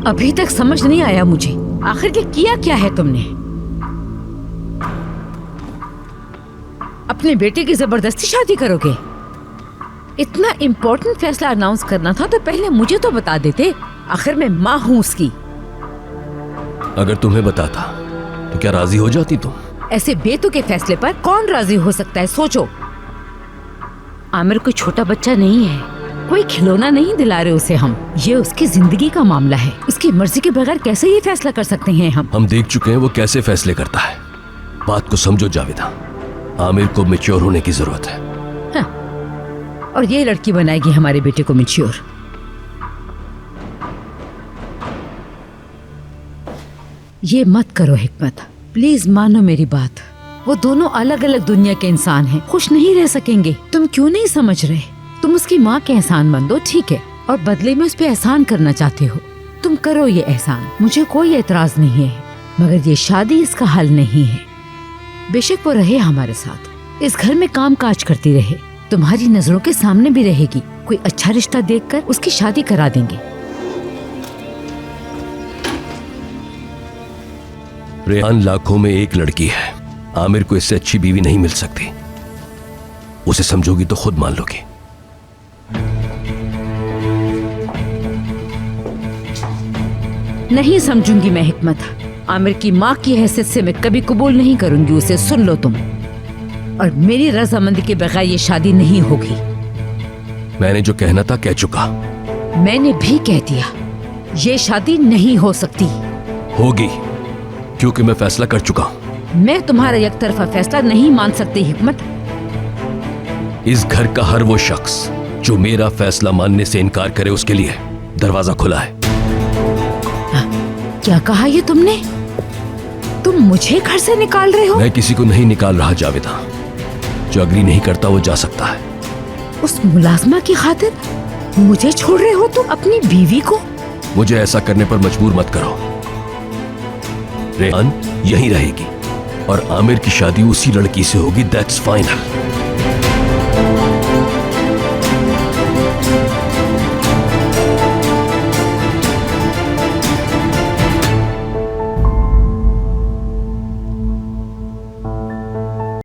अभी तक समझ नहीं आया मुझे, आखिर ये किया क्या है तुमने? अपने बेटे की जबरदस्ती शादी करोगे? इतना इम्पोर्टेंट फैसला अनाउंस करना था तो पहले मुझे तो बता देते। आखिर मैं माँ हूँ उसकी। अगर तुम्हें बताता तो क्या राजी हो जाती तुम? ऐसे बेतुके फैसले पर कौन राजी हो सकता है? सोचो, आमिर कोई छोटा बच्चा नहीं है, कोई खिलौना नहीं दिला रहे उसे हम। ये उसकी जिंदगी का मामला है, उसकी मर्जी के बगैर कैसे ये फैसला कर सकते हैं हम? हम देख चुके हैं वो कैसे फैसले करता है। बात को समझो जावेदा, आमिर को मैच्योर होने की जरूरत है। हाँ, और ये लड़की बनाएगी हमारे बेटे को मैच्योर। ये मत करो हिकमत, प्लीज मानो मेरी बात। वो दोनों अलग अलग दुनिया के इंसान हैं, खुश नहीं रह सकेंगे। तुम क्यों नहीं समझ रहे? तुम उसकी माँ के एहसान दो, ठीक है, और बदले में उस पे एहसान करना चाहते हो। तुम करो ये एहसान, मुझे कोई एतराज नहीं है, मगर ये शादी इसका हल नहीं है। बेशक वो रहे हमारे साथ, इस घर में काम काज करती रहे, तुम्हारी नजरों के सामने भी रहेगी। कोई अच्छा रिश्ता देखकर उसकी शादी करा देंगे। रेहान लाखों में एक लड़की है, आमिर को इससे अच्छी बीवी नहीं मिल सकती। उसे समझोगी तो खुद मान लोगी। नहीं समझूंगी मैं हिकमत। आमिर की माँ की हैसियत से मैं कभी कबूल नहीं करूंगी उसे। सुन लो तुम, और मेरी रजामंदी के बगैर ये शादी नहीं होगी। मैंने जो कहना था कह चुका। मैंने भी कह दिया, ये शादी नहीं हो सकती। होगी, क्योंकि मैं फैसला कर चुका हूं। मैं तुम्हारा एक तरफा फैसला नहीं मान सकती हिकमत। इस घर का हर वो शख्स जो मेरा फैसला मानने से इनकार करे, उसके लिए दरवाजा खुला है। क्या कहा ये तुमने? तुम मुझे घर से निकाल रहे हो? मैं किसी को नहीं निकाल रहा जावेदा। जो अग्री नहीं करता वो जा सकता है। उस मुलाजमा की खातिर मुझे छोड़ रहे हो तुम अपनी बीवी को? मुझे ऐसा करने पर मजबूर मत करो। रेहान यहीं रहेगी और आमिर की शादी उसी लड़की से होगी। That's final.